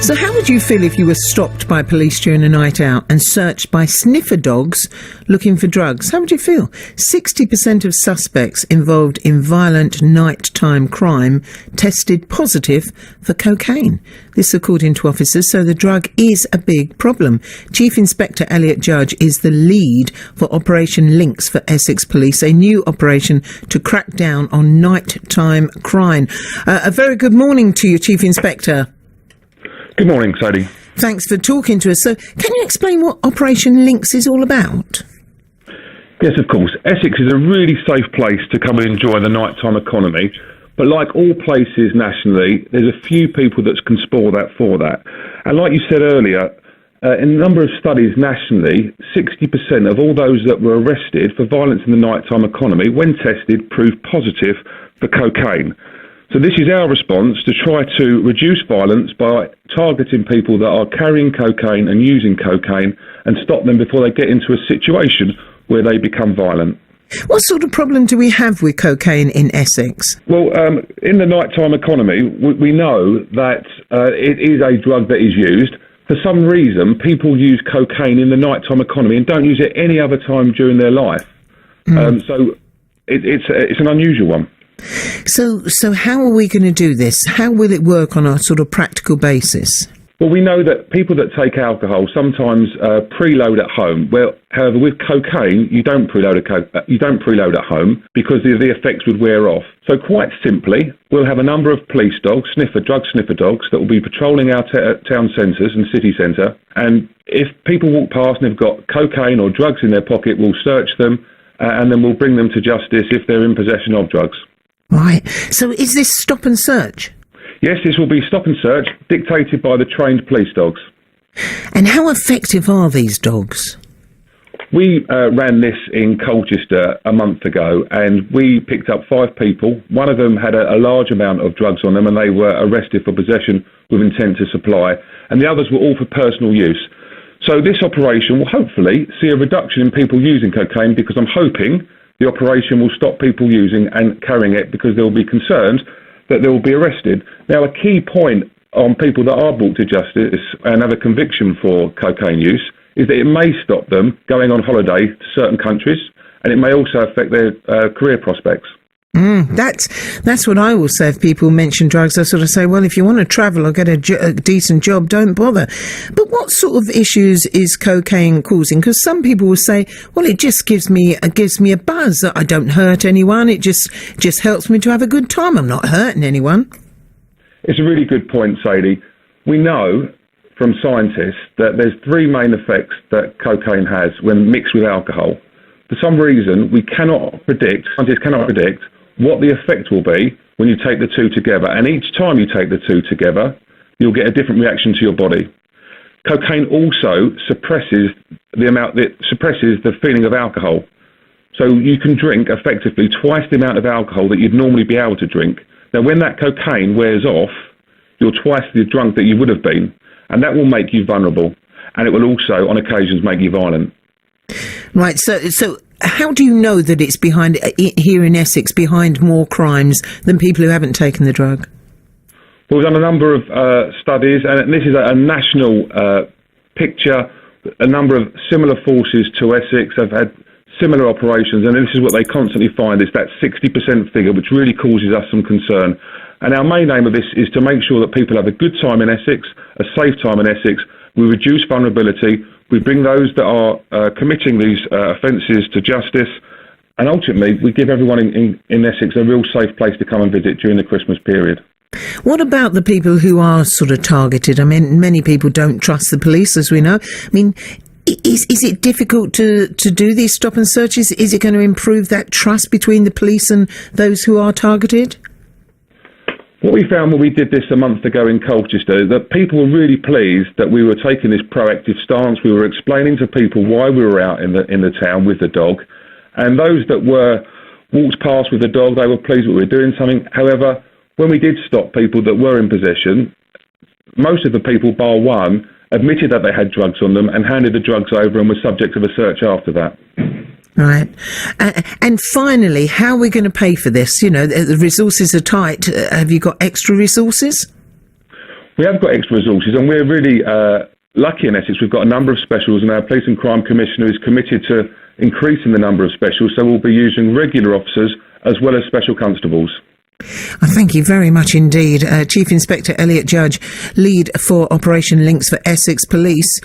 So how would you feel if you were stopped by police during a night out and searched by sniffer dogs looking for drugs? How would you feel? 60% of suspects involved in violent nighttime crime tested positive for cocaine. This according to officers, so the drug is a big problem. Chief Inspector Elliott Judge is the lead for Operation Lynx for Essex Police, a new operation to crack down on nighttime crime. A very good morning to you, Chief Inspector. Good morning, Sadie. Thanks for talking to us. So, can you explain what Operation Lynx is all about? Yes, of course. Essex is a really safe place to come and enjoy the nighttime economy. But like all places nationally, there's a few people that can spoil that for that. And like you said earlier, in a number of studies nationally, 60% of all those that were arrested for violence in the nighttime economy, when tested, proved positive for cocaine. So this is our response to try to reduce violence by targeting people that are carrying cocaine and using cocaine and stop them before they get into a situation where they become violent. What sort of problem do we have with cocaine in Essex? Well, in the nighttime economy, we know that it is a drug that is used. For some reason, people use cocaine in the nighttime economy and don't use it any other time during their life. So it's an unusual one. So how are we going to do this? How will it work on a sort of practical basis? Well, we know that people that take alcohol sometimes preload at home. Well, however, with cocaine, you don't preload at home because the effects would wear off. So quite simply, we'll have a number of police dogs, drug sniffer dogs, that will be patrolling our town centres and city centre. And if people walk past and they've got cocaine or drugs in their pocket, we'll search them and then we'll bring them to justice if they're in possession of drugs. Right. So is this stop and search? Yes, this will be stop and search, dictated by the trained police dogs. And how effective are these dogs? We ran this in Colchester a month ago, and we picked up 5 people. One of them had a large amount of drugs on them, and they were arrested for possession with intent to supply, and the others were all for personal use. So this operation will hopefully see a reduction in people using cocaine, because I'm hoping the operation will stop people using and carrying it, because they will be concerned that they will be arrested. Now, a key point on people that are brought to justice and have a conviction for cocaine use is that it may stop them going on holiday to certain countries, and it may also affect their career prospects. That's what I will say if people mention drugs. I sort of say, well, if you want to travel or get a decent job, don't bother. But what sort of issues is cocaine causing? Because some people will say, well, it just gives me a buzz. I don't hurt anyone. It just helps me to have a good time. I'm not hurting anyone. It's a really good point, Sadie. We know from scientists that there's 3 main effects that cocaine has when mixed with alcohol. For some reason, scientists cannot predict what the effect will be when you take the 2 together. And each time you take the 2 together, you'll get a different reaction to your body. Cocaine also suppresses the feeling of alcohol. So you can drink effectively twice the amount of alcohol that you'd normally be able to drink. Now, when that cocaine wears off, you're twice the drunk that you would have been, and that will make you vulnerable. And it will also, on occasions, make you violent. Right, so how do you know that it's here in Essex behind more crimes than people who haven't taken the drug? Well, we've done a number of studies, and this is a national picture. A number of similar forces to Essex have had similar operations, and this is what they constantly find, is that 60% figure, which really causes us some concern. And our main aim of this is to make sure that people have a good time in Essex, a safe time in Essex. We reduce vulnerability. We bring those that are committing these offences to justice, and ultimately we give everyone in Essex a real safe place to come and visit during the Christmas period. What about the people who are sort of targeted? I mean, many people don't trust the police, as we know. I mean, is it difficult to do these stop and searches? Is it going to improve that trust between the police and those who are targeted? What we found when we did this a month ago in Colchester is that people were really pleased that we were taking this proactive stance. We were explaining to people why we were out in the town with the dog. And those that walked past with the dog, they were pleased that we were doing something. However, when we did stop people that were in possession, most of the people, bar one, admitted that they had drugs on them and handed the drugs over and were subject of a search after that. Right. And finally, how are we going to pay for this? You know, the resources are tight. Have you got extra resources? We have got extra resources, and we're really lucky in Essex. We've got a number of specials, and our Police and Crime Commissioner is committed to increasing the number of specials, so we'll be using regular officers as well as special constables. Thank you very much indeed. Chief Inspector Elliott Judge, lead for Operation Lynx for Essex Police.